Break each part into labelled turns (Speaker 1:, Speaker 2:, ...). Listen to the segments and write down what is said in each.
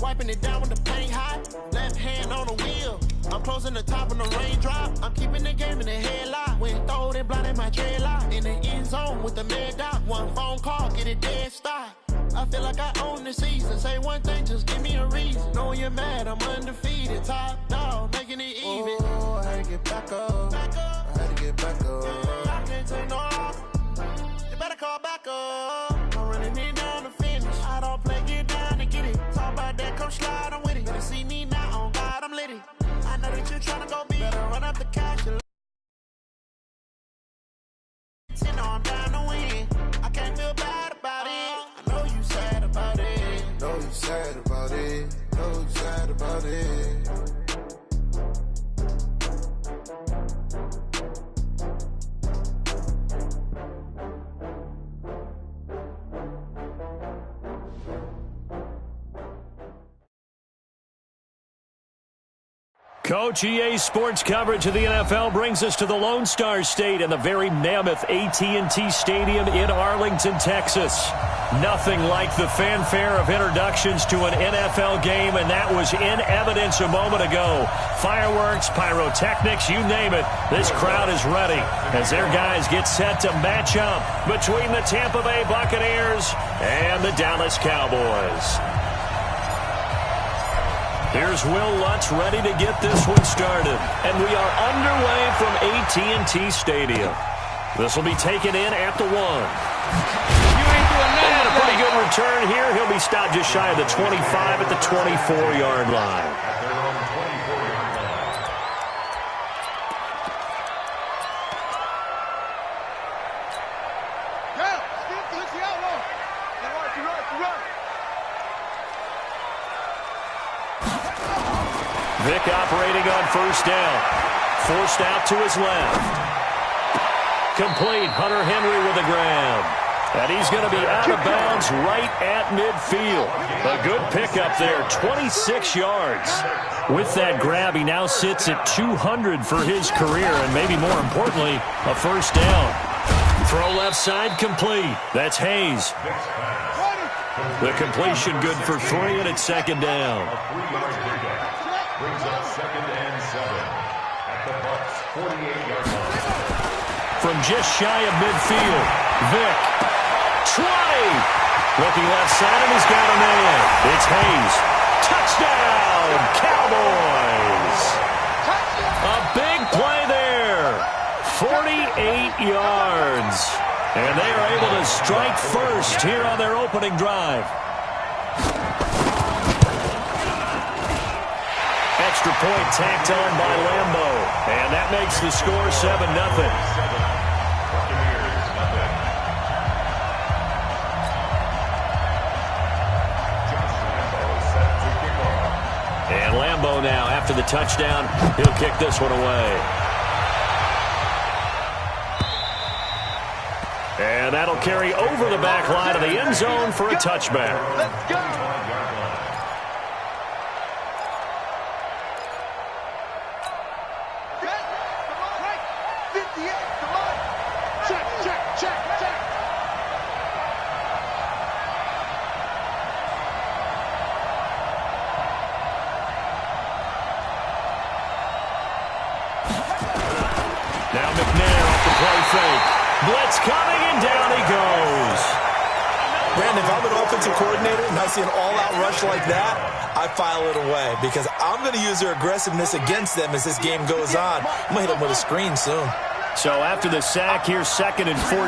Speaker 1: wiping it down when the paint hot. Left hand on the wheel. I'm closing the top on the raindrop. I'm keeping the game in the headlock. When throwed and blinded my dreadlock. In the end zone with the mad dot. One phone call, get it dead stop. I feel like I own the season. Say one thing, just give me a reason. Knowing you're mad, I'm undefeated. Top dog, making it even. Oh, I had to get back up. I had to get back up. I can't take no off. You better call back up. I'm running it down to finish. I don't play, get down to get it. Talk about that, come slide, I'm with it. Better see me now, on God, I'm lit it. I know that you're trying to go big. Better run up the cash. You know I'm down to win. I can't feel bad about it. I know you sad about it. Know you sad about it. Know you sad about it.
Speaker 2: Coach, EA Sports coverage of the NFL brings us to the Lone Star State and the very mammoth AT&T Stadium in Arlington, Texas. Nothing like the fanfare of introductions to an NFL game, and that was in evidence a moment ago. Fireworks, pyrotechnics, you name it. This crowd is ready as their guys get set to match up between the Tampa Bay Buccaneers and the Dallas Cowboys. Here's Will Lutz ready to get this one started. And we are underway from AT&T Stadium. This will be taken in at the 1. And a pretty good return here. He'll be stopped just shy of the 25 at the 24-yard line. Vick operating on first down. Forced out to his left. Complete. Hunter Henry with a grab. And he's going to be out of bounds right at midfield. A good pickup there, 26 yards. With that grab, he now sits at 200 for his career, and maybe more importantly, a first down. Throw left side, complete. That's Hayes. The completion good for 3, and it's second down.
Speaker 3: Brings up 2nd and 7 at the Bucs 48-yard line.
Speaker 2: From just shy of midfield, Vick, 20. Looking left side, and he's got a man. It's Hayes. Touchdown, Cowboys. A big play there. 48 yards. And they are able to strike first here on their opening drive. Extra point tacked on by Lambo. And that makes the score 7-0. And Lambo now, after the touchdown, he'll kick this one away. And that'll carry over the back line of the end zone for a touchback.
Speaker 4: Let's go.
Speaker 2: Now McNair off the play fake. Blitz coming, and down he goes.
Speaker 5: Brandon, if I'm an offensive coordinator and I see an all-out rush like that, I file it away because I'm going to use their aggressiveness against them as this game goes on. I'm going to hit them with a screen soon.
Speaker 2: So after the sack, here's 2nd and 14.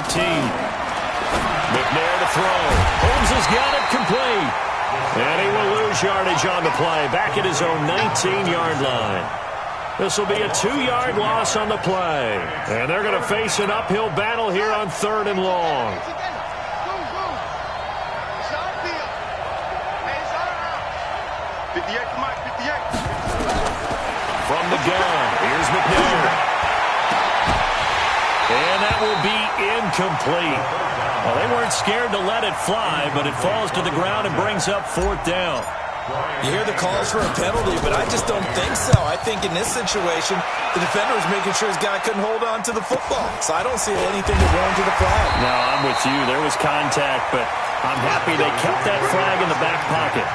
Speaker 2: McNair to throw. Holmes has got it complete. And he will lose yardage on the play. Back at his own 19-yard line. This will be a 2-yard loss on the play. And they're going to face an uphill battle here on 3rd and long. From the gun, here's McNair. And that will be incomplete. Well, they weren't scared to let it fly, but it falls to the ground and brings up 4th down.
Speaker 5: You hear the calls for a penalty, but I just don't think so. I think in this situation, the defender was making sure his guy couldn't hold on to the football. So I don't see anything to go into the flag.
Speaker 2: No, I'm with you. There was contact, but I'm happy they kept that flag in the back pocket.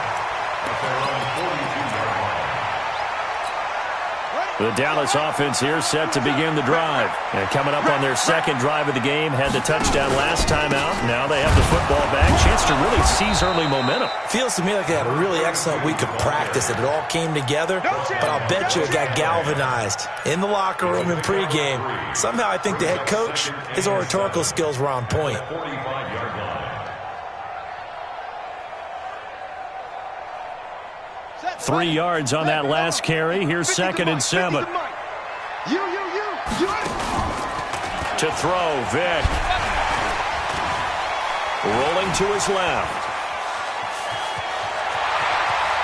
Speaker 2: The Dallas offense here set to begin the drive. And coming up on their second drive of the game, had the touchdown last time out. Now they have the football back. Chance to really seize early momentum.
Speaker 5: Feels to me like they had a really excellent week of practice, that it all came together. But I'll bet you it got galvanized in the locker room in pregame. Somehow I think the head coach, his oratorical skills were on point.
Speaker 2: 3 yards on that last carry. Here's 2nd and 7. To throw, Vick. Rolling to his left.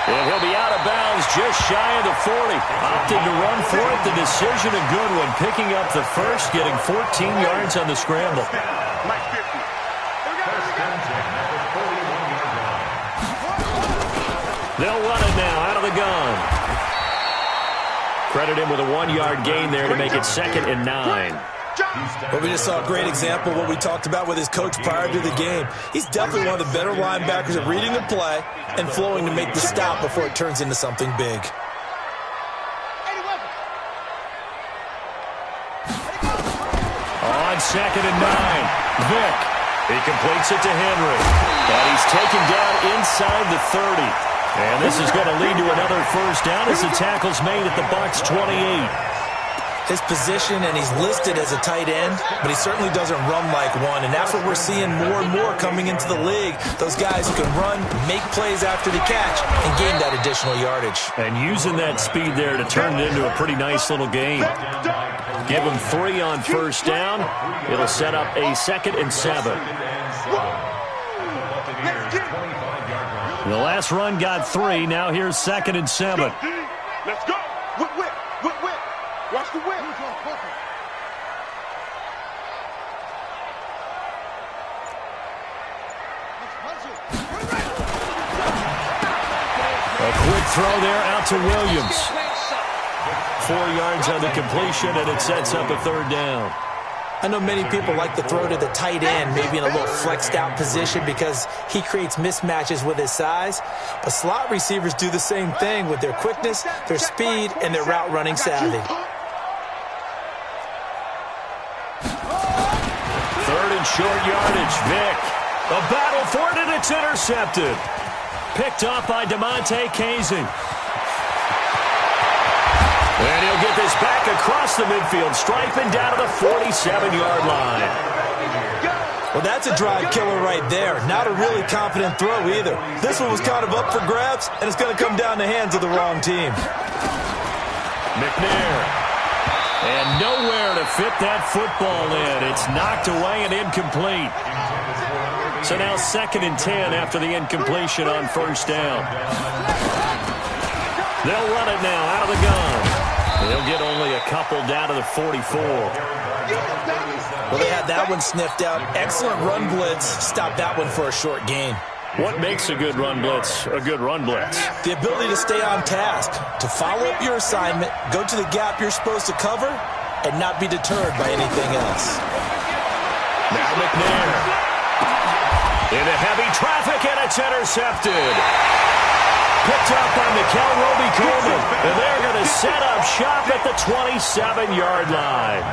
Speaker 2: And he'll be out of bounds just shy of the 40. Opted to run for it. The decision a good one. Picking up the first, getting 14 yards on the scramble. They'll run it now out of the gun. Credit him with a 1-yard gain there to make it 2nd and 9.
Speaker 5: Well, we just saw a great example of what we talked about with his coach prior to the game. He's definitely one of the better linebackers at reading the play and flowing to make the stop before it turns into something big.
Speaker 2: On 2nd and 9, Vick. He completes it to Henry. And he's taken down inside the 30. And this is going to lead to another first down as the tackle's made at the Bucs 28.
Speaker 5: His position, and he's listed as a tight end, but he certainly doesn't run like one. And that's what we're seeing more and more coming into the league. Those guys who can run, make plays after the catch, and gain that additional yardage.
Speaker 2: And using that speed there to turn it into a pretty nice little game. Give him 3 on first down. It'll set up a 2nd and 7. The last run got 3. Now here's 2nd and 7.
Speaker 4: Let's go. Whip. Watch the whip.
Speaker 2: A quick throw there out to Williams. 4 yards on the completion, and it sets up a 3rd down.
Speaker 5: I know many people like to throw to the tight end, maybe in a little flexed out position because he creates mismatches with his size. But slot receivers do the same thing with their quickness, their speed, and their route running savvy.
Speaker 2: 3rd and short yardage. Vick. A battle for it, and it's intercepted. Picked off by DeMonte Casey. And he'll get this back across the midfield, striping down to the 47-yard line.
Speaker 5: Well, that's a drive killer right there. Not a really confident throw either. This one was kind of up for grabs, and it's going to come down the hands of the wrong team.
Speaker 2: McNair. And nowhere to fit that football in. It's knocked away and incomplete. So now 2nd and 10 after the incompletion on first down. They'll run it now out of the gun. They'll get only a couple down to the 44.
Speaker 5: Well, they had that one sniffed out. Excellent run blitz. Stopped that one for a short gain.
Speaker 2: What makes a good run blitz a good run blitz?
Speaker 5: The ability to stay on task, to follow up your assignment, go to the gap you're supposed to cover, and not be deterred by anything else.
Speaker 2: Now McNair. Into heavy traffic, and it's intercepted. Picked up by Mikel Roby-Coleman. And they're going to set up shop at the 27-yard line.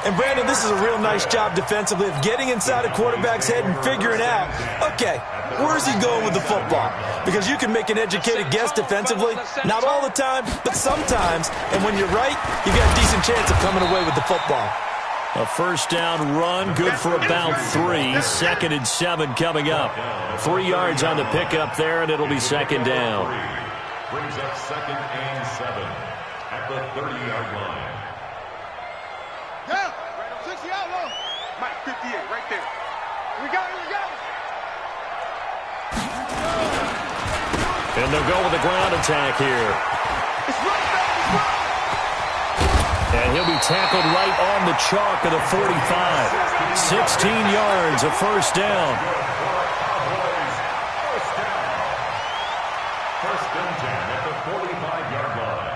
Speaker 5: And, Brandon, this is a real nice job defensively of getting inside a quarterback's head and figuring out, okay, where's he going with the football? Because you can make an educated guess defensively, not all the time, but sometimes. And when you're right, you've got a decent chance of coming away with the football.
Speaker 2: A first down run, good for about 3. 2nd and 7 coming up. 3 yards on the pickup there, and it'll be 2nd down.
Speaker 3: Brings up 2nd and 7 at the 30-yard line.
Speaker 4: Yeah, 60 out low. Mike, 58, right there. We got it.
Speaker 2: And they'll go with the ground attack here.
Speaker 4: It's right back.
Speaker 2: And he'll be tackled right on the chalk of the 45. 16 yards, a first down.
Speaker 3: First and 10 at the 45-yard line.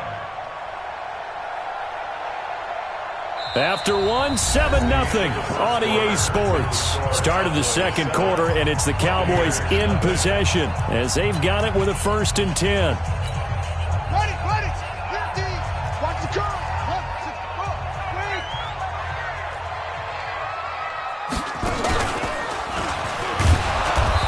Speaker 2: After one, 7-0 on EA Sports. Start of the second quarter, and it's the Cowboys in possession as they've got it with a 1st and 10.
Speaker 4: Ready. 15. Watch the curve. 1, 6, 4,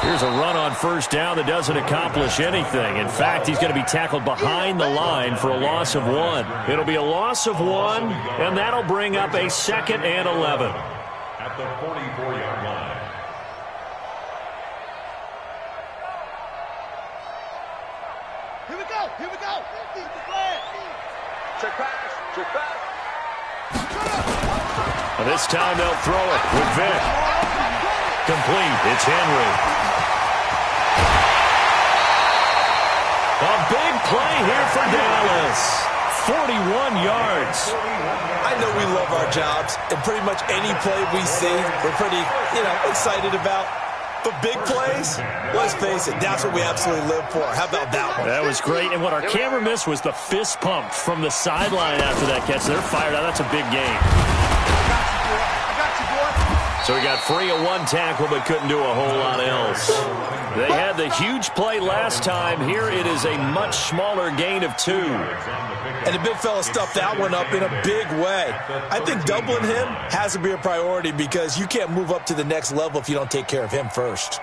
Speaker 4: 3.
Speaker 2: Here's a run on 1st down that doesn't accomplish anything. In fact, he's going to be tackled behind the line for a loss of 1. It'll be a loss of 1, and that'll bring up a 2nd and 11.
Speaker 3: At the 44-yard line.
Speaker 4: Here we go. Check pass.
Speaker 2: And this time they'll throw it with Vic. Complete. It's Henry. A big play here for Dallas. 41 yards.
Speaker 5: I know we love our jobs, and pretty much any play we see, we're pretty, excited about. But big plays, let's face it, that's what we absolutely live for. How about that one?
Speaker 2: That was great, and what our camera missed was the fist pump from the sideline after that catch. They're fired out. That's a big game.
Speaker 4: I got you, boy.
Speaker 2: So he got free of 1 tackle, but couldn't do a whole lot else. They had the huge play last time. Here it is a much smaller gain of 2.
Speaker 5: And the big fella stuffed that one up in a big way. I think doubling him has to be a priority because you can't move up to the next level if you don't take care of him first.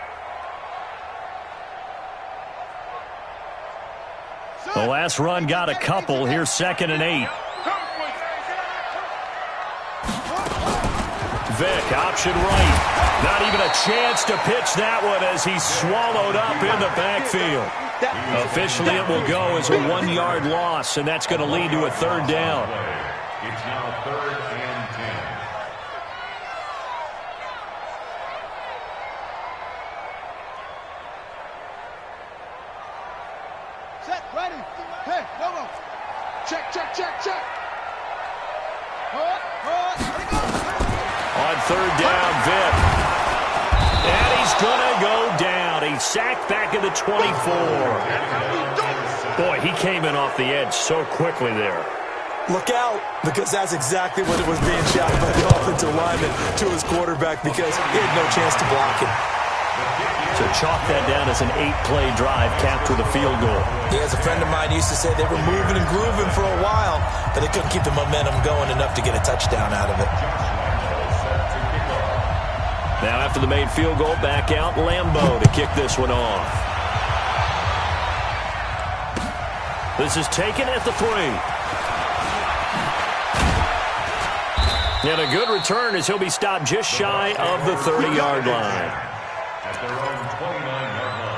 Speaker 2: The last run got a couple. Here's 2nd and 8. Vic, option right. Not even a chance to pitch that one as he's swallowed up in the backfield. Officially, it will go as a 1-yard loss, and that's going to lead to a 3rd down.
Speaker 3: It's now 3rd and 10.
Speaker 4: Set, ready. Hey, no. Check. Ready, go.
Speaker 2: On 3rd down, Vic. And he's going to go down. He's sacked back at the 24. Boy, he came in off the edge so quickly there.
Speaker 5: Look out, because that's exactly what it was being shouted by the offensive lineman to his quarterback because he had no chance to block him.
Speaker 2: So chalk that down as an 8-play drive capped with a field goal.
Speaker 5: Yeah, as a friend of mine used to say, they were moving and grooving for a while, but they couldn't keep the momentum going enough to get a touchdown out of it.
Speaker 2: Now after the made field goal, back out Lambeau to kick this one off. This is taken at the 3. And a good return as he'll be stopped just shy of the 30-yard line.
Speaker 3: At their own 29-yard line.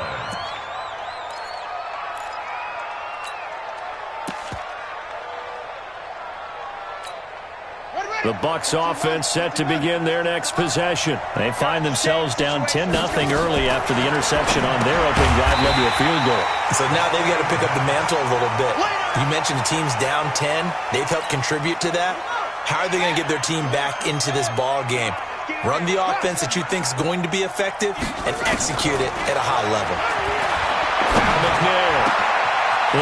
Speaker 2: The Bucs offense set to begin their next possession. They find themselves down 10-0 early after the interception on their opening drive led to a field goal.
Speaker 5: So now they've got to pick up the mantle a little bit. You mentioned the team's down 10. They've helped contribute to that. How are they going to get their team back into this ball game? Run the offense that you think is going to be effective and execute it at a high level.
Speaker 2: McNair.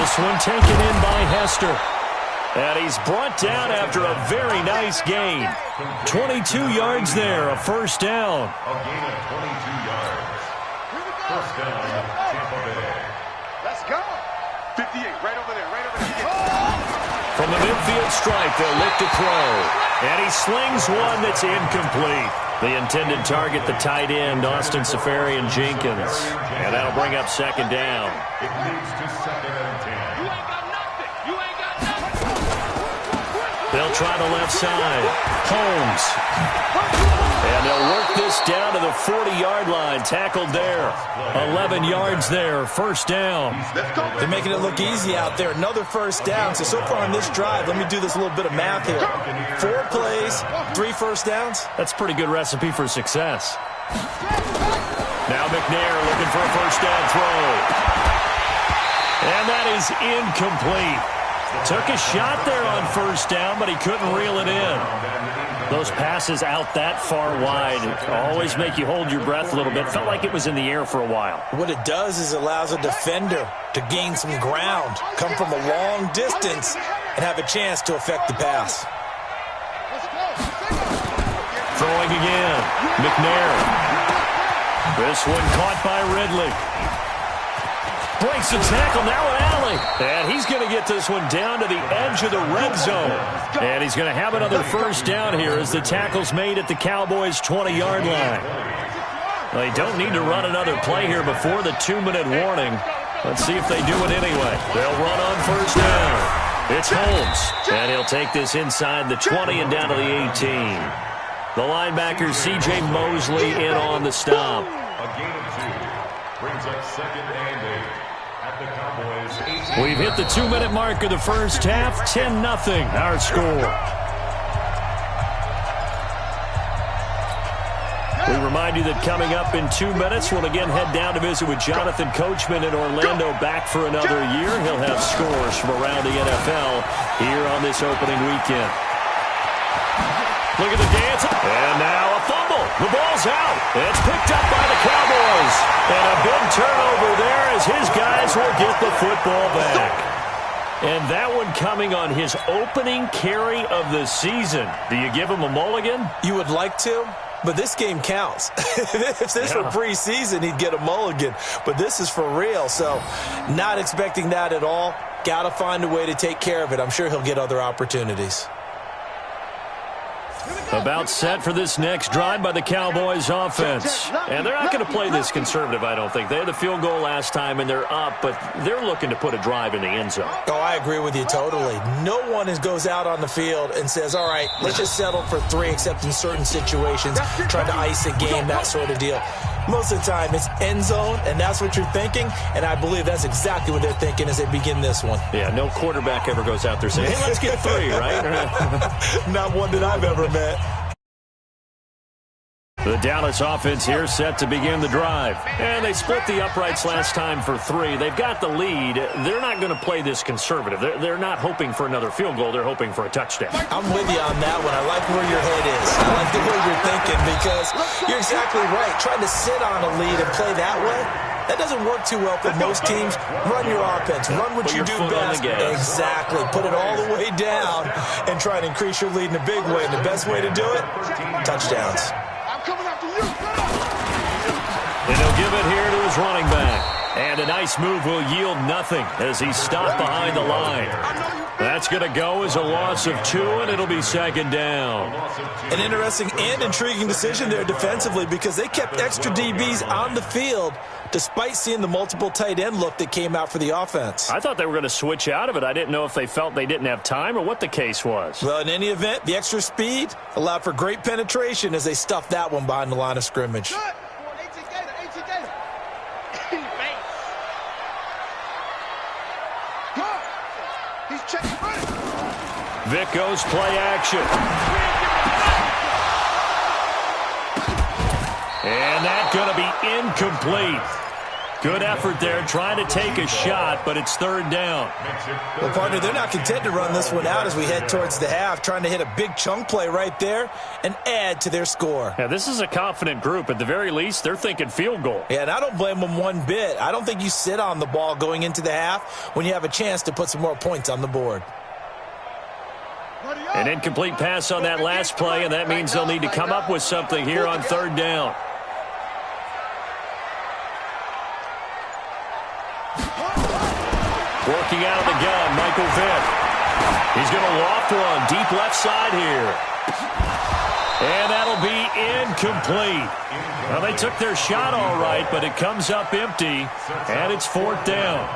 Speaker 2: This one taken in by Hester. And he's brought down after a very nice gain. 22 yards there, a 1st down.
Speaker 3: A gain of 22 yards. 1st down, Tampa Bay.
Speaker 4: Let's go. 58, right over there.
Speaker 2: From the midfield stripe, they'll look to throw. And he slings one that's incomplete. The intended target, the tight end, Austin Safarian-Jenkins. And that'll bring up 2nd down.
Speaker 3: It leads to 2nd and 10.
Speaker 2: They'll try the left side. Holmes. And they'll work this down to the 40-yard line. Tackled there. 11 yards there. 1st down.
Speaker 5: They're making it look easy out there. Another 1st down. So far on this drive, let me do this little bit of math here. 4 plays, 3 1st downs.
Speaker 2: That's a pretty good recipe for success. Now McNair looking for a 1st down throw. And that is incomplete. Took a shot there on 1st down, but he couldn't reel it in. Those passes out that far wide always make you hold your breath a little bit. Felt like it was in the air for a while.
Speaker 5: What it does is it allows a defender to gain some ground, come from a long distance, and have a chance to affect the pass.
Speaker 2: Throwing again. McNair. This one caught by Ridley. Breaks the tackle, now an alley. And he's going to get this one down to the edge of the red zone. And he's going to have another first down here as the tackle's made at the Cowboys' 20-yard line. They don't need to run another play here before the 2-minute warning. Let's see if they do it anyway. They'll run on first down. It's Holmes. And he'll take this inside the 20 and down to the 18. The linebacker, C.J. Mosley, in on the stop.
Speaker 3: A gain of 2 brings up 2nd and 8 at the Cowboys' 18.
Speaker 2: We've hit the 2-minute mark of the first half. 10-0 our score. We remind you that coming up in 2 minutes, we'll again head down to visit with Jonathan Coachman in Orlando, back for another year. He'll have scores from around the NFL here on this opening weekend. Look at the dance. And now a fumble. The ball's out. It's picked up by the Cowboys. And a big turnover there as his guys will get the football back. And that one coming on his opening carry of the season. Do you give him a mulligan?
Speaker 5: You would like to, but this game counts. If this were preseason, he'd get a mulligan. But this is for real, so not expecting that at all. Got to find a way to take care of it. I'm sure he'll get other opportunities.
Speaker 2: About set for this next drive by the Cowboys offense. And they're not going to play this conservative, I don't think. They had the field goal last time, and they're up, but they're looking to put a drive in the end zone.
Speaker 5: Oh, I agree with you totally. No one goes out on the field and says, all right, let's just settle for 3, except in certain situations, trying to ice a game, that sort of deal. Most of the time, it's end zone, and that's what you're thinking, and I believe that's exactly what they're thinking as they begin this one.
Speaker 2: Yeah, no quarterback ever goes out there saying, hey, let's get 3, right?
Speaker 5: Not one that I've ever met.
Speaker 2: The Dallas offense here set to begin the drive. And they split the uprights last time for 3. They've got the lead. They're not going to play this conservative. They're not hoping for another field goal. They're hoping for a touchdown.
Speaker 5: I'm with you on that one. I like where your head is. I like the way you're thinking because you're exactly right. Trying to sit on a lead and play that way, that doesn't work too well for most teams. Run your offense. Run what you do best. Exactly. Put it all the way down and try and increase your lead in a big way. And the best way to do it, touchdowns.
Speaker 2: And he'll give it here to his running back. And a nice move will yield nothing as he's stopped behind the line. That's going to go as a loss of 2, and it'll be 2nd down.
Speaker 5: An interesting and intriguing decision there defensively because they kept extra DBs on the field despite seeing the multiple tight end look that came out for the offense.
Speaker 2: I thought they were going to switch out of it. I didn't know if they felt they didn't have time or what the case was.
Speaker 5: Well, in any event, the extra speed allowed for great penetration as they stuffed that one behind the line of scrimmage.
Speaker 2: Vic goes play action. And that's going to be incomplete. Good effort there, trying to take a shot, but it's 3rd down.
Speaker 5: Well, partner, they're not content to run this one out as we head towards the half, trying to hit a big chunk play right there and add to their score.
Speaker 2: Yeah, this is a confident group. At the very least, they're thinking field goal.
Speaker 5: Yeah, and I don't blame them one bit. I don't think you sit on the ball going into the half when you have a chance to put some more points on the board.
Speaker 2: An incomplete pass on that last play, and that means they'll need to come up with something here on 3rd down. Working out of the gun, Michael Vick. He's going to loft one deep left side here. And that'll be incomplete. Well, they took their shot all right, but it comes up empty, and it's 4th down.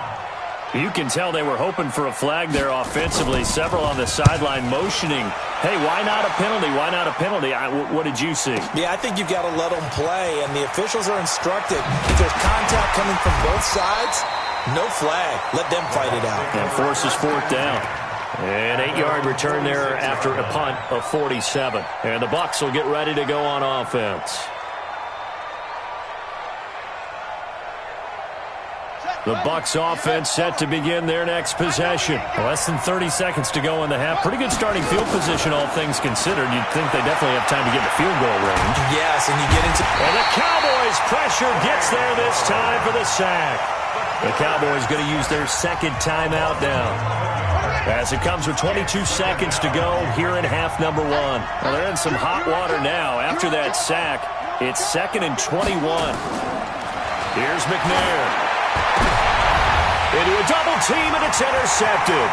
Speaker 2: You can tell they were hoping for a flag there offensively. Several on the sideline motioning, hey, why not a penalty? Why not a penalty? What did you see?
Speaker 5: Yeah, I think you've got to let them play, and the officials are instructed. If there's contact coming from both sides, no flag. Let them fight it out.
Speaker 2: And forces 4th down. An 8-yard return there after a punt of 47. And the Bucs will get ready to go on offense. The Bucs offense set to begin their next possession. Less than 30 seconds to go in the half. Pretty good starting field position, all things considered. You'd think they definitely have time to get in the field goal range.
Speaker 5: Yes, and you get into...
Speaker 2: And the Cowboys' pressure gets there this time for the sack. The Cowboys going to use their second timeout now, as it comes with 22 seconds to go here in half number one. Well, they're in some hot water now after that sack. It's 2nd and 21. Here's McNair. Into a double team, and it's intercepted.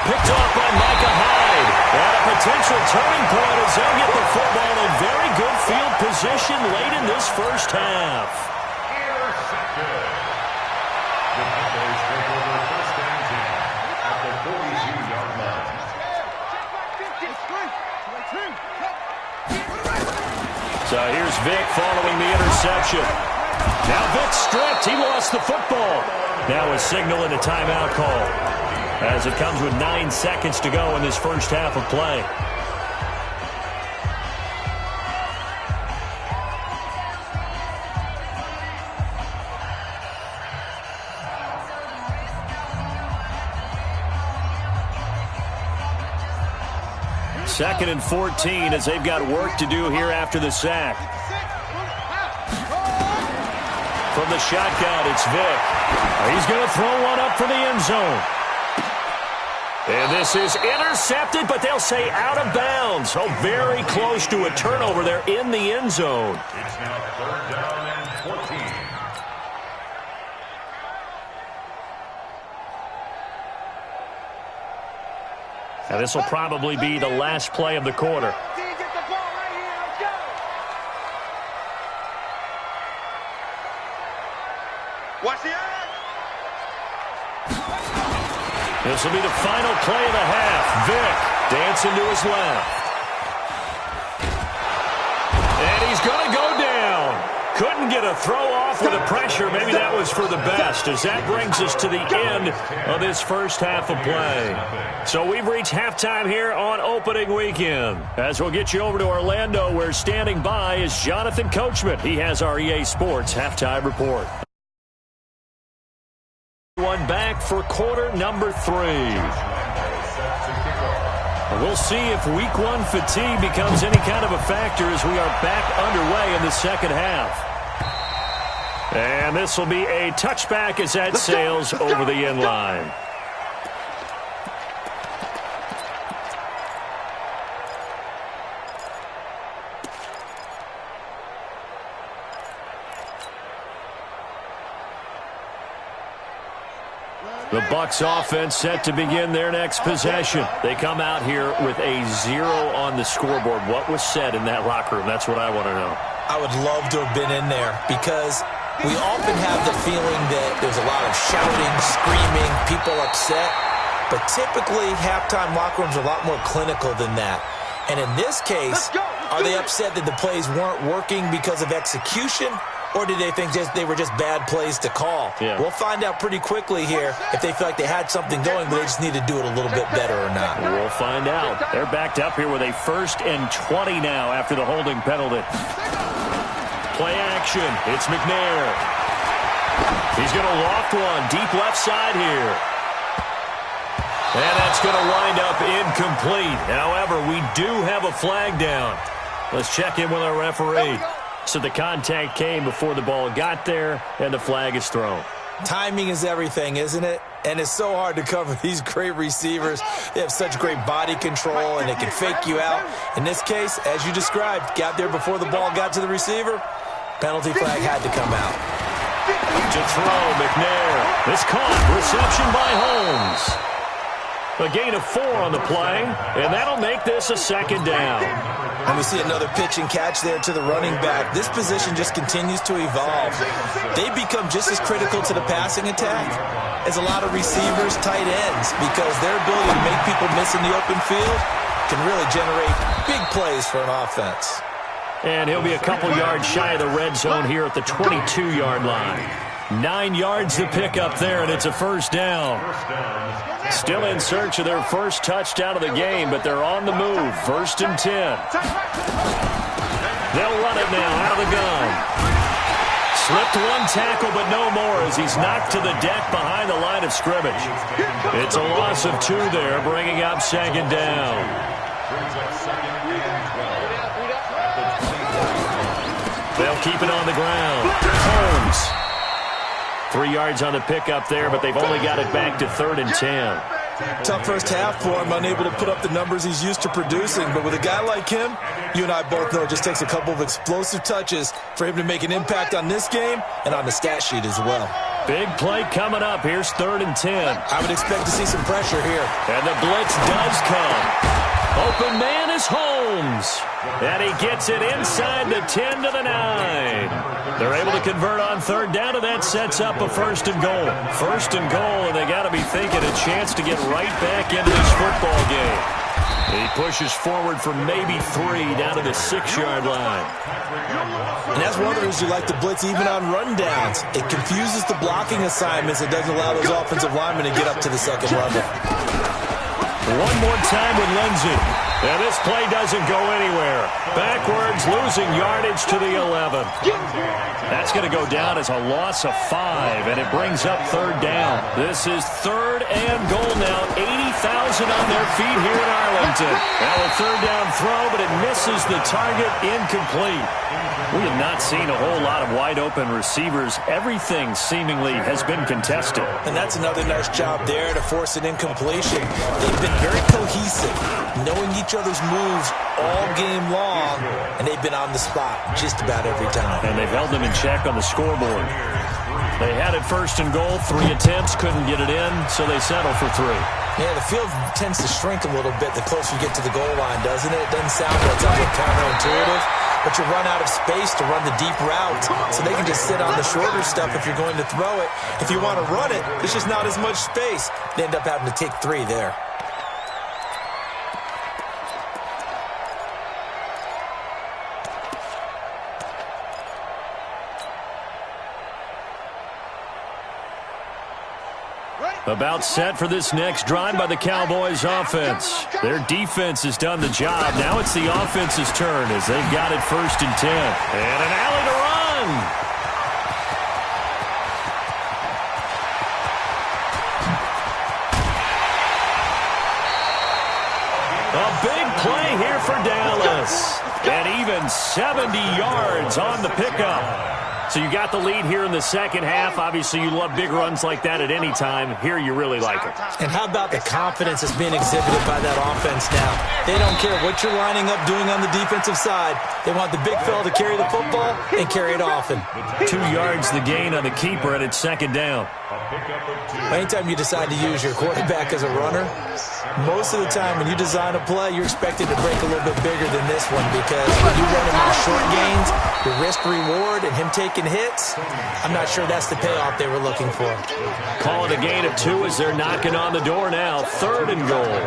Speaker 2: Picked off by Micah Hyde. And a potential turning point as they'll get the football in very good field position late in this first half.
Speaker 3: Intercepted. The Cowboys take over first and 10 at the 42-yard line.
Speaker 2: So here's Vic following the interception. Now Vic stripped. He lost the football. Now a signal and a timeout call, as it comes with 9 seconds to go in this first half of play. Second and 14 as they've got work to do here after the sack. From the shotgun, it's Vic. He's going to throw one up for the end zone. And this is intercepted, but they'll say out of bounds. Oh, very close to a turnover there in the end zone.
Speaker 3: It's now 3rd down and 14.
Speaker 2: Now this will probably be the last play of the quarter.
Speaker 4: Watch the eye.
Speaker 2: This will be the final play of the half. Vic dancing to his left. And he's going to go down. Couldn't get a throw off with the pressure. Maybe that was for the best, as that brings us to the end of this first half of play. So we've reached halftime here on opening weekend. As we'll get you over to Orlando, where standing by is Jonathan Coachman. He has our EA Sports halftime report. One back for quarter number 3. We'll see if week 1 fatigue becomes any kind of a factor as we are back underway in the second half. And this will be a touchback as that sails over the end line. The Bucs offense set to begin their next possession. They come out here with a 0 on the scoreboard. What was said in that locker room? That's what I want to know.
Speaker 5: I would love to have been in there, because we often have the feeling that there's a lot of shouting, screaming, people upset. But typically, halftime locker rooms are a lot more clinical than that. And in this case, are they upset that the plays weren't working because of execution? Or did they think they were just bad plays to call?
Speaker 2: Yeah.
Speaker 5: We'll find out pretty quickly here if they feel like they had something going, but they just need to do it a little bit better or not.
Speaker 2: We'll find out. They're backed up here with a 1st and 20 now after the holding penalty. Play action. It's McNair. He's going to loft one deep left side here. And that's going to wind up incomplete. However, we do have a flag down. Let's check in with our referee. So the contact came before the ball got there, and the flag is thrown.
Speaker 5: Timing is everything, isn't it? And it's so hard to cover these great receivers. They have such great body control, and they can fake you out. In this case, as you described, got there before the ball got to the receiver. Penalty flag had to come out.
Speaker 2: To throw, McNair. It's caught. Reception by Holmes. A gain of 4 on the play, and that'll make this a 2nd down.
Speaker 5: And we see another pitch and catch there to the running back. This position just continues to evolve. They become just as critical to the passing attack as a lot of receivers, tight ends, because their ability to make people miss in the open field can really generate big plays for an offense.
Speaker 2: And he'll be a couple yards shy of the red zone here at the 22-yard line. 9 yards to pick up there, and it's a 1st down. Still in search of their first touchdown of the game, but they're on the move. 1st and 10. They'll run it now out of the gun. Slipped one tackle, but no more as he's knocked to the deck behind the line of scrimmage. It's a loss of 2 there, bringing up 2nd down. They'll keep it on the ground. Holmes 3 yards on the pickup there, but they've only got it back to 3rd and 10.
Speaker 5: Tough first half for him, unable to put up the numbers he's used to producing. But with a guy like him, you and I both know it just takes a couple of explosive touches for him to make an impact on this game and on the stat sheet as well.
Speaker 2: Big play coming up. Here's 3rd and 10.
Speaker 5: I would expect to see some pressure here.
Speaker 2: And the blitz does come. Open man is Holmes. And he gets it inside the 10 to the 9. They're able to convert on 3rd down, and that sets up a 1st and goal. 1st and goal, and they got to be thinking a chance to get right back into this football game. He pushes forward for maybe 3 down to the 6-yard line.
Speaker 5: And that's one of the reasons you like to blitz even on rundowns. It confuses the blocking assignments. It doesn't allow those offensive linemen to get up to the second level.
Speaker 2: One more time with Lindsey. And this play doesn't go anywhere. Backwards, losing yardage to the 11. That's going to go down as a loss of 5, and it brings up 3rd down. This is 3rd and goal now. 80,000 on their feet here in Arlington. Now a 3rd down throw, but it misses the target, incomplete. We have not seen a whole lot of wide-open receivers. Everything seemingly has been contested.
Speaker 5: And that's another nice job there to force an incompletion. They've been very cohesive, knowing each other's moves all game long, and they've been on the spot just about every time.
Speaker 2: And they've held them in check on the scoreboard. They had it 1st and goal, 3 attempts, couldn't get it in, so they settle for 3.
Speaker 5: Yeah, the field tends to shrink a little bit the closer you get to the goal line, doesn't it? It doesn't sound like it's counterintuitive, but you run out of space to run the deep route, so they can just sit on the shorter stuff if you're going to throw it. If you want to run it, there's just not as much space. They end up having to take 3 there.
Speaker 2: About set for this next drive by the Cowboys offense. Their defense has done the job. Now it's the offense's turn as they've got it 1st and 10. And an alley to run. A big play here for Dallas. And even 70 yards on the pickup. So you got the lead here in the second half. Obviously, you love big runs like that at any time. Here, you really like it.
Speaker 5: And how about the confidence that's being exhibited by that offense now? They don't care what you're lining up doing on the defensive side. They want the big fella to carry the football and carry it often.
Speaker 2: 2 yards the gain on the keeper, and it's 2nd down.
Speaker 5: Anytime you decide to use your quarterback as a runner, most of the time when you design a play, you're expected to break a little bit bigger than this one, because when you run him on short gains, your risk-reward and him taking hits, I'm not sure that's the payoff they were looking for.
Speaker 2: Call it a gain of 2 as they're knocking on the door now. 3rd and goal.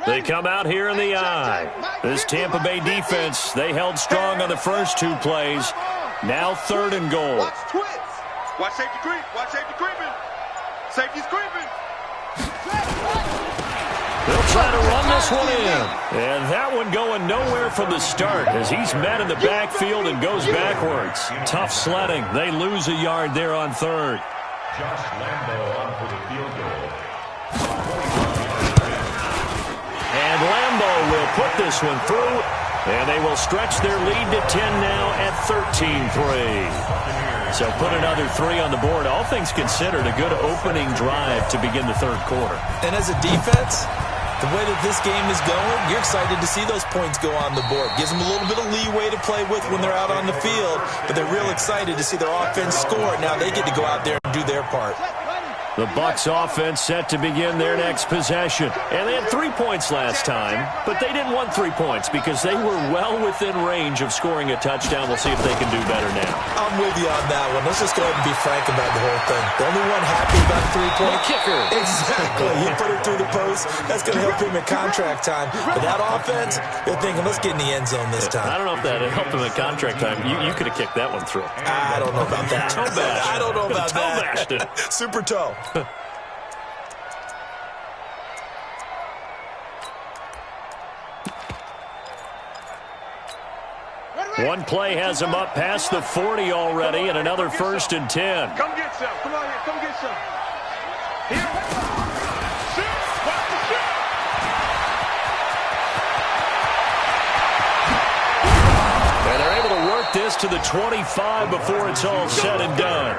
Speaker 2: They come out here in the eye. This Tampa Bay defense, they held strong on the first 2 plays. Now 3rd and goal.
Speaker 4: Watch twits. Watch safety creep. Watch safety creeping. Safety's creeping.
Speaker 2: They'll try to run this one in. And that one going nowhere from the start as he's met in the backfield and goes backwards. Tough sledding. They lose a yard there on 3rd.
Speaker 3: Josh Lambo on for the field goal.
Speaker 2: And Lambo will put this one through, and they will stretch their lead to 10 now at 13-3. So put another 3 on the board. All things considered, a good opening drive to begin the 3rd quarter.
Speaker 5: And as a defense, the way that this game is going, you're excited to see those points go on the board. Gives them a little bit of leeway to play with when they're out on the field, but they're real excited to see their offense score. Now they get to go out there and do their part.
Speaker 2: The Bucs offense set to begin their next possession. And they had 3 points last time, but they didn't want 3 points because they were well within range of scoring a touchdown. We'll see if they can do better now.
Speaker 5: I'm with you on that one. Let's just go ahead and be frank about the whole thing. The only one happy about 3-point
Speaker 2: kicker.
Speaker 5: Exactly. You put it through the post. That's going to help him in contract time. But that offense, they're thinking, let's get in the end zone this time.
Speaker 2: I don't know if that helped him in contract time. You could have kicked that one through.
Speaker 5: I don't know about that.
Speaker 2: Toe bash.
Speaker 5: I don't know about
Speaker 2: that. Toe bashed it.
Speaker 5: Super toe.
Speaker 2: One play has him up past the 40 already, and another 1st and 10.
Speaker 4: Come get some. Come on here. Come get some. Here. Shoot. Watch the shoot.
Speaker 2: And they're able to work this to the 25 before it's all said and done.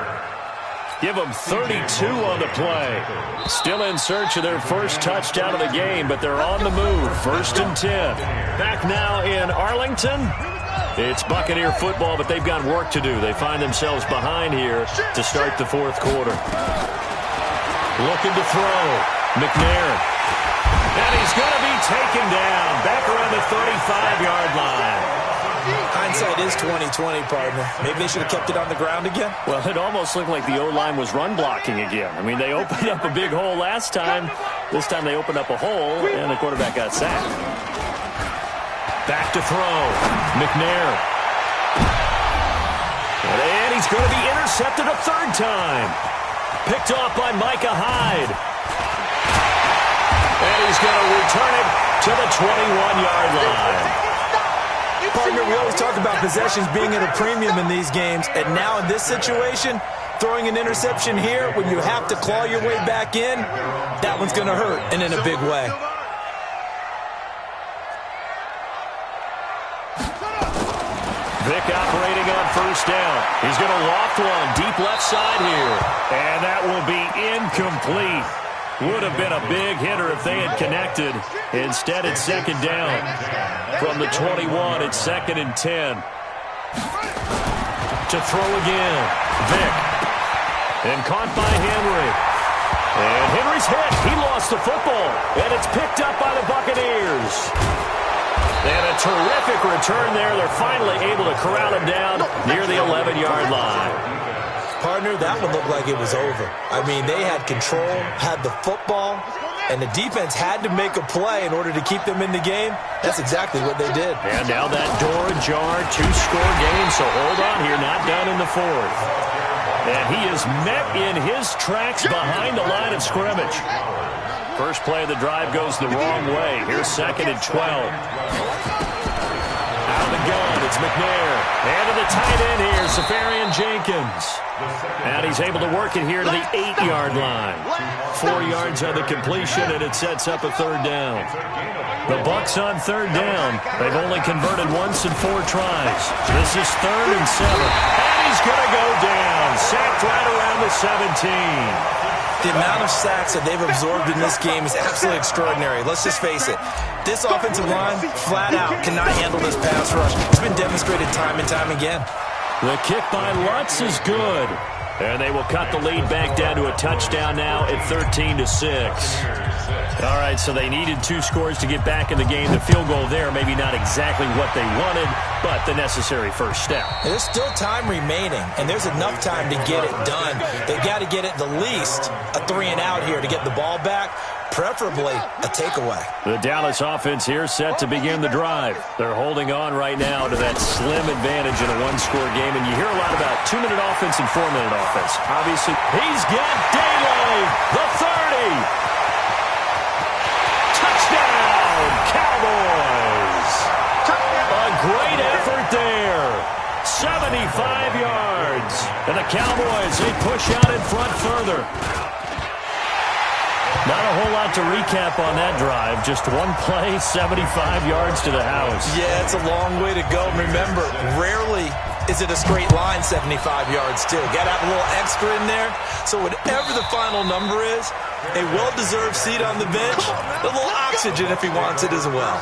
Speaker 2: Give them 32 on the play. Still in search of their first touchdown of the game, but they're on the move. 1st and 10. Back now in Arlington. It's Buccaneer football, but they've got work to do. They find themselves behind here to start the 4th quarter. Looking to throw. McNair. And he's going to be taken down. Back around the 35-yard line.
Speaker 5: Hindsight is 20/20, partner. Maybe they should have kept it on the ground again.
Speaker 2: Well, it almost looked like the O-line was run blocking again. I mean, they opened up a big hole last time. This time they opened up a hole, and the quarterback got sacked. Back to throw. McNair. And he's going to be intercepted a 3rd time. Picked off by Micah Hyde. And he's going to return it to the 21-yard line.
Speaker 5: Partner, we always talk about possessions being at a premium in these games, and now in this situation, throwing an interception here when you have to claw your way back in, that one's going to hurt, and in a big way.
Speaker 2: Vick operating on 1st down. He's going to loft one deep left side here, and that will be incomplete. Would have been a big hitter if they had connected. Instead, it's 2nd down. From the 21, it's 2nd and 10. To throw again. Vick. And caught by Henry. And Henry's hit. He lost the football. And it's picked up by the Buccaneers. And a terrific return there. They're finally able to corral him down near the 11-yard line.
Speaker 5: Partner, that one looked like it was over. I mean, they had control, had the football, and the defense had to make a play in order to keep them in the game. That's exactly what they did.
Speaker 2: And now that door ajar, 2-score game, so hold on here, not done in the 4th. And he is met in his tracks behind the line of scrimmage. First play of the drive goes the wrong way. Here's 2nd and 12. Out of the gun, it's McNair. And to the tight end here, Safarian Jenkins. And he's able to work it here to the 8-yard line. 4 yards on the completion, and it sets up a 3rd down. The Bucs on 3rd down. They've only converted once in 4 tries. This is 3rd and 7. And he's going to go down. Sacked right around the 17.
Speaker 5: The amount of sacks that they've absorbed in this game is absolutely extraordinary. Let's just face it. This offensive line, flat out, cannot handle this pass rush. It's been demonstrated time and time again.
Speaker 2: The kick by Lutz is good. And they will cut the lead back down to a touchdown now at 13-6. All right, so they needed 2 scores to get back in the game. The field goal there, maybe not exactly what they wanted, but the necessary first step.
Speaker 5: There's still time remaining, and there's enough time to get it done. They've got to get at the least a 3-and-out here to get the ball back, preferably a takeaway.
Speaker 2: The Dallas offense here set to begin the drive. They're holding on right now to that slim advantage in a 1-score game, and you hear a lot about 2-minute offense and 4-minute offense. Obviously, he's got daylight, the 30. Touchdown, Cowboys. A great effort there. 75 yards. And the Cowboys, they push out in front further. Not a whole lot to recap on that drive. Just one play, 75 yards to the house.
Speaker 5: Yeah, it's a long way to go. Remember, rarely is it a straight line 75 yards, too. Got to have a little extra in there. So whatever the final number is, a well-deserved seat on the bench, a little oxygen if he wants it as well.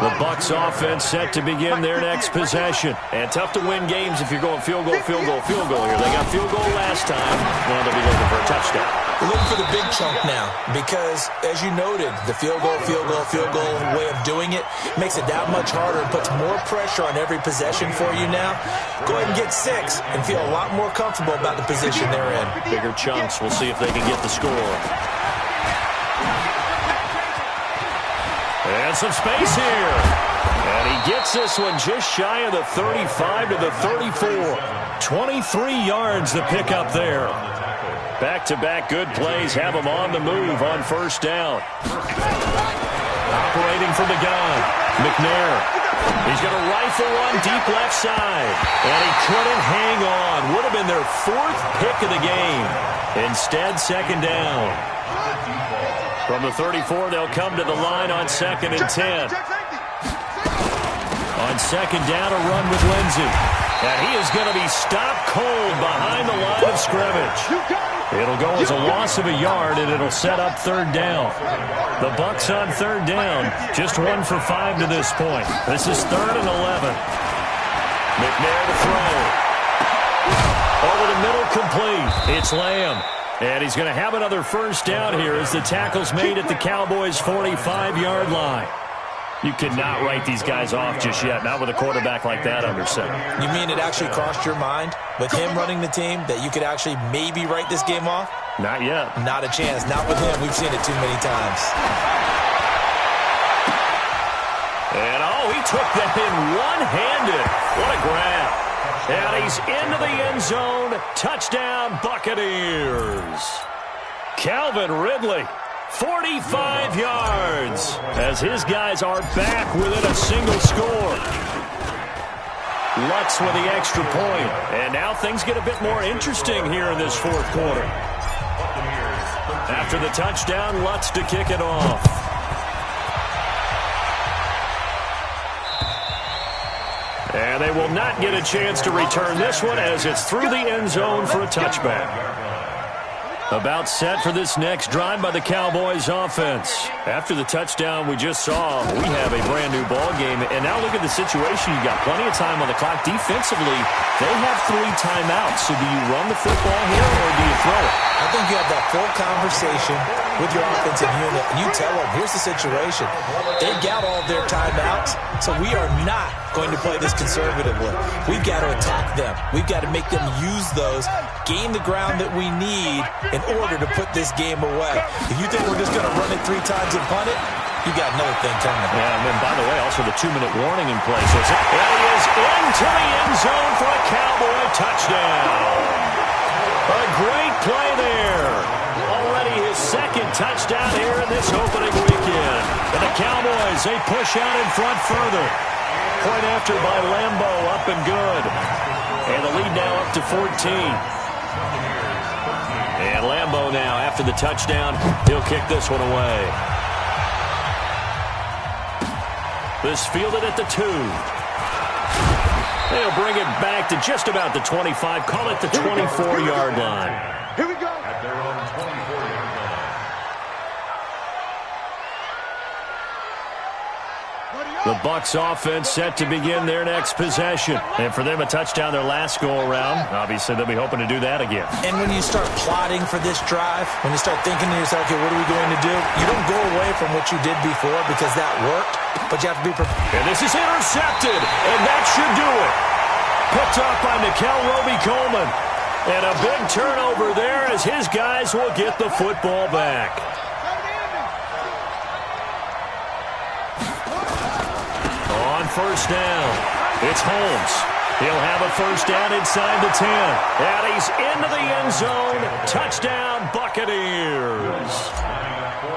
Speaker 2: The Bucs offense set to begin their next possession. And tough to win games if you're going field goal, field goal, field goal here. They got field goal last time. Now they'll be looking for a touchdown.
Speaker 5: We're looking for the big chunk now because, as you noted, the field goal way of doing it makes it that much harder and puts more pressure on every possession for you now. Go ahead and get 6 and feel a lot more comfortable about the position they're in.
Speaker 2: Bigger chunks. We'll see if they can get the score. And some space here. And he gets this one just shy of the 35 to the 34. 23 yards to pick up there. Back-to-back good plays have them on the move on first down. Operating from the gun. McNair. He's going to rifle one deep left side. And he couldn't hang on. Would have been their 4th pick of the game. Instead, second down. From the 34, they'll come to the line on 2nd and 10. On second down, a run with Lindsey. And he is going to be stopped cold behind the line of scrimmage. It'll go as a loss of a yard, and it'll set up 3rd down. The Bucs on 3rd down, just 1 for 5 to this point. This is 3rd and 11. McNair to throw. Over the middle, complete. It's Lamb. And he's going to have another first down here as the tackle's made at the Cowboys' 45-yard line. You cannot write these guys off just yet, not with a quarterback like that under center.
Speaker 5: You mean it actually crossed your mind with him running the team that you could actually maybe write this game off?
Speaker 2: Not yet.
Speaker 5: Not a chance. Not with him. We've seen it too many times.
Speaker 2: And, he took that in one-handed. What a grab. And he's into the end zone. Touchdown, Buccaneers. Calvin Ridley, 45 yards, as his guys are back within a single score. Lutz with the extra point. And now things get a bit more interesting here in this 4th quarter. After the touchdown, Lutz to kick it off. And they will not get a chance to return this one as it's through the end zone for a touchback. About set for this next drive by the Cowboys offense. After the touchdown we just saw, we have a brand new ball game. And now look at the situation. You got plenty of time on the clock. Defensively, they have 3 timeouts. So do you run the football here or do you throw it?
Speaker 5: I think you have that full conversation with your offensive unit, and you tell them, here's the situation. They got all their timeouts, so we are not going to play this conservatively. We've got to attack them. We've got to make them use those, gain the ground that we need in order to put this game away. If you think we're just going to run it 3 times and punt it, you got another thing coming.
Speaker 2: Yeah, and then, by the way, also the 2-minute warning in place. So and he is into the end zone for a Cowboy touchdown. A great play there. Already his 2nd touchdown here in this opening weekend. And the Cowboys, they push out in front further. Point after by Lambeau, up and good. And the lead now up to 14. And Lambeau now, after the touchdown, he'll kick this one away. This fielded at the 2. They'll bring it back to just about the 25. Call it the 24-yard line.
Speaker 4: Here we go.
Speaker 3: At their own 24-yard line.
Speaker 2: The Bucs offense set to begin their next possession. And for them, a touchdown their last go-around. Obviously, they'll be hoping to do that again.
Speaker 5: And when you start plotting for this drive, when you start thinking to yourself, okay, what are we going to do? You don't go away from what you did before because that worked, but you have to be prepared.
Speaker 2: And this is intercepted, and that should do it. Picked off by Nickel Roby-Coleman. And a big turnover there as his guys will get the football back. On first down, it's Holmes. He'll have a first down inside the 10. And he's into the end zone. Touchdown, Buccaneers.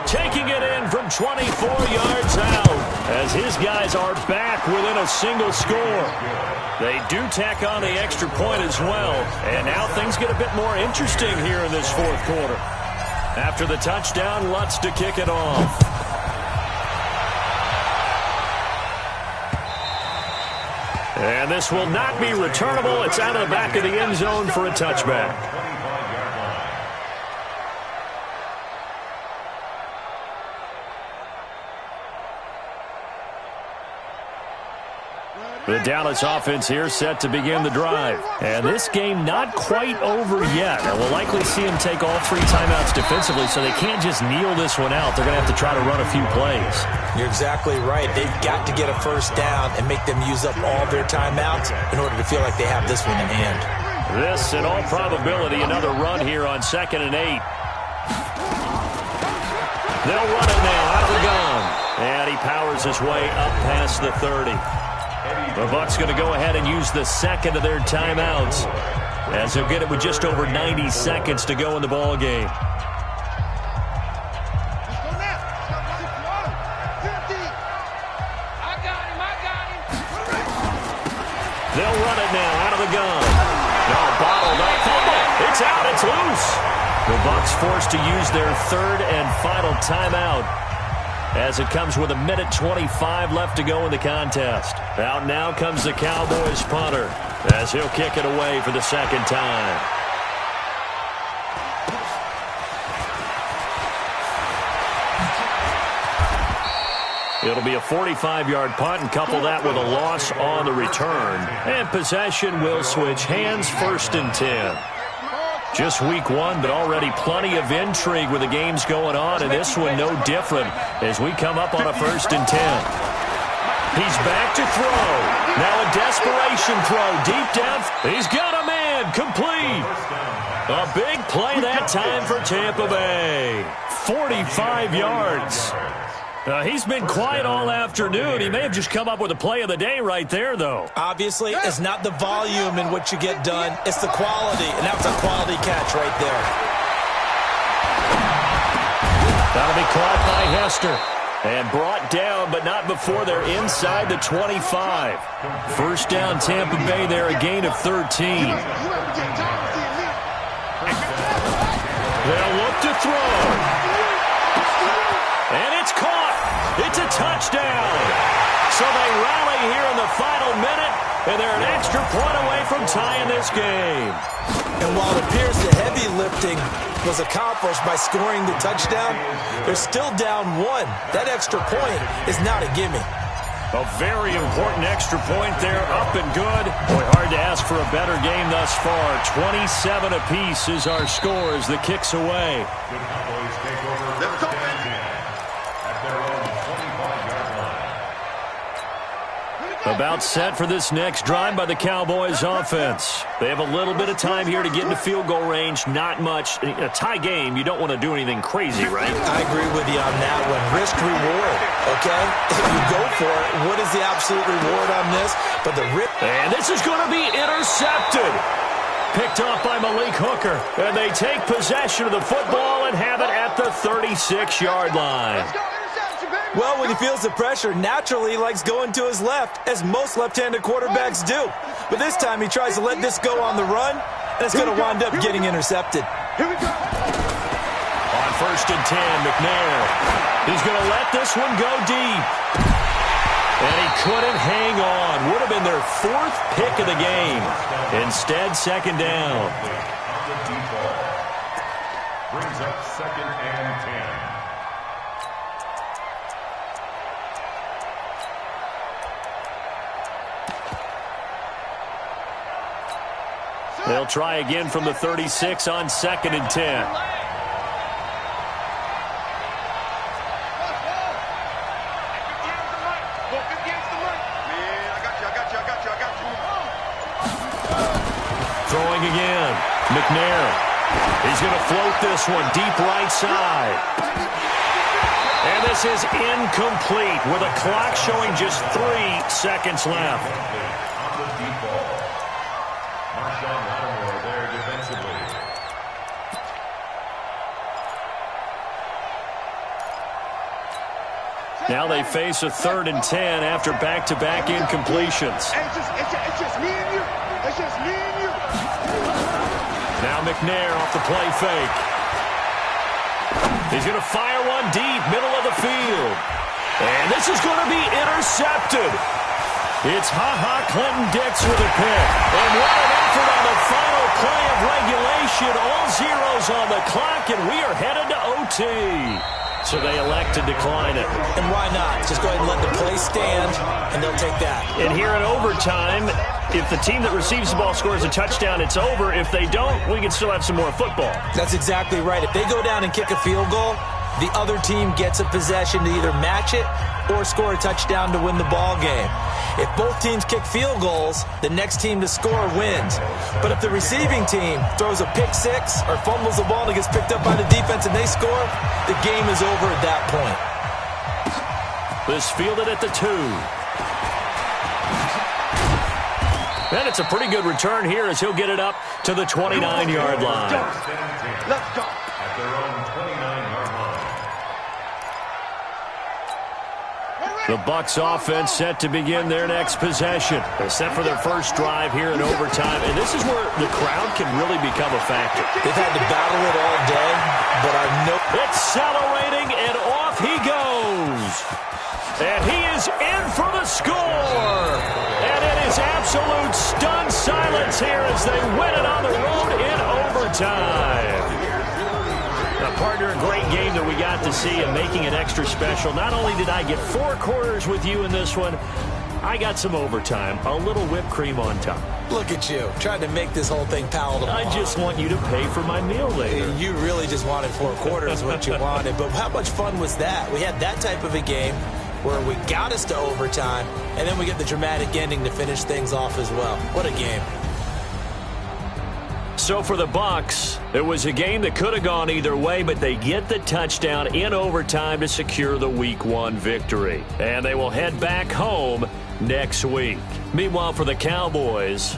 Speaker 2: Taking it in from 24 yards out as his guys are back within a single score. They do tack on the extra point as well. And now things get a bit more interesting here in this 4th quarter. After the touchdown, Lutz to kick it off. And this will not be returnable. It's out of the back of the end zone for a touchback. The Dallas offense here set to begin the drive. And this game not quite over yet. And we'll likely see them take all 3 timeouts defensively, so they can't just kneel this one out. They're going to have to try to run a few plays.
Speaker 5: You're exactly right. They've got to get a first down and make them use up all their timeouts in order to feel like they have this one in hand.
Speaker 2: This, in all probability, another run here on 2nd and 8. They'll run it now out of the gun. And he powers his way up past the 30. The Bucs going to go ahead and use the 2nd of their timeouts as they'll get it with just over 90 seconds to go in the ball game. They'll run it now out of the gun. No, bottled up. It's out. It's loose. The Bucs forced to use their third and final timeout as it comes with 1:25 left to go in the contest. Out now comes the Cowboys punter as he'll kick it away for the second time. It'll be a 45-yard punt, and couple that with a loss on the return. And possession will switch hands, 1st and 10. Just week 1, but already plenty of intrigue with the games going on, and this one no different as we come up on a 1st and 10. He's back to throw. Now a desperation throw deep down. He's got a man, complete. A big play that time for Tampa Bay. 45 yards. He's been quiet all afternoon. He may have just come up with a play of the day right there, though.
Speaker 5: Obviously, it's not the volume in what you get done. It's the quality, and that was a quality catch right there.
Speaker 2: That'll be caught by Hester. And brought down, but not before they're inside the 25. First down, Tampa Bay there, a gain of 13. They'll look to throw. And it's caught. It's a touchdown. So they rally here in the final minute, and they're an extra point away from tying this game.
Speaker 5: And while it appears the heavy lifting was accomplished by scoring the touchdown, they're still down 1. That extra point is not a gimme.
Speaker 2: A very important extra point there, up and good. Boy, hard to ask for a better game thus far. 27 apiece is our score as the kick's away.
Speaker 3: The Cowboys take over at their own 25-yard line.
Speaker 2: About set for this next drive by the Cowboys offense. They have a little bit of time here to get into field goal range. Not much. In a tie game, you don't want to do anything crazy, right?
Speaker 5: I agree with you on that one. Risk reward, okay? If you go for it, what is the absolute reward on this? But the risk.
Speaker 2: And this is going to be intercepted. Picked off by Malik Hooker. And they take possession of the football and have it at the 36-yard line.
Speaker 5: Well, when he feels the pressure, naturally he likes going to his left, as most left-handed quarterbacks do. But this time he tries to let this go on the run, and it's going to wind up getting intercepted.
Speaker 2: On 1st and 10, McNair. He's going to let this one go deep. And he couldn't hang on. Would have been their 4th pick of the game. Instead, 2nd down.
Speaker 3: Brings up 2nd and 10.
Speaker 2: They'll try again from the 36 on 2nd and 10. Throwing again. McNair. He's going to float this one deep right side. And this is incomplete with a clock showing just 3 seconds left. Now they face a 3rd and 10 after back-to-back incompletions.
Speaker 4: It's just me and you. It's just me and you.
Speaker 2: Now McNair off the play fake. He's going to fire one deep, middle of the field. And this is going to be intercepted. It's Ha-Ha Clinton-Dix with a pick. And what an effort on the final play of regulation. All zeros on the clock, and we are headed to OT. So they elect to decline it.
Speaker 5: And why not? Just go ahead and let the play stand, and they'll take that.
Speaker 2: And here in overtime, if the team that receives the ball scores a touchdown, it's over. If they don't, we can still have some more football.
Speaker 5: That's exactly right. If they go down and kick a field goal, the other team gets a possession to either match it or score a touchdown to win the ball game. If both teams kick field goals, the next team to score wins. But if the receiving team throws a pick six or fumbles the ball and it gets picked up by the defense and they score, the game is over at that point.
Speaker 2: This fielded at the 2. And it's a pretty good return here as he'll get it up to the 29-yard line.
Speaker 4: Let's go.
Speaker 3: At their own 29-yard line.
Speaker 2: The Bucs offense set to begin their next possession. They're set for their first drive here in overtime, and this is where the crowd can really become a factor.
Speaker 5: They've had to battle it all day, but I know...
Speaker 2: Accelerating, and off he goes. And he is in for the score. And it is absolute stunned silence here as they win it on the road in overtime. Now, partner, a great game that we got to see and making it extra special. Not only did I get 4 quarters with you in this one, I got some overtime, a little whipped cream on top.
Speaker 5: Look at you, trying to make this whole thing palatable.
Speaker 2: I just want you to pay for my meal later.
Speaker 5: You really just wanted 4 quarters, what you wanted. But how much fun was that? We had that type of a game where we got us to overtime, and then we get the dramatic ending to finish things off as well. What a game.
Speaker 2: So for the Bucs, it was a game that could have gone either way, but they get the touchdown in overtime to secure the Week 1 victory. And they will head back home next week. Meanwhile, for the Cowboys,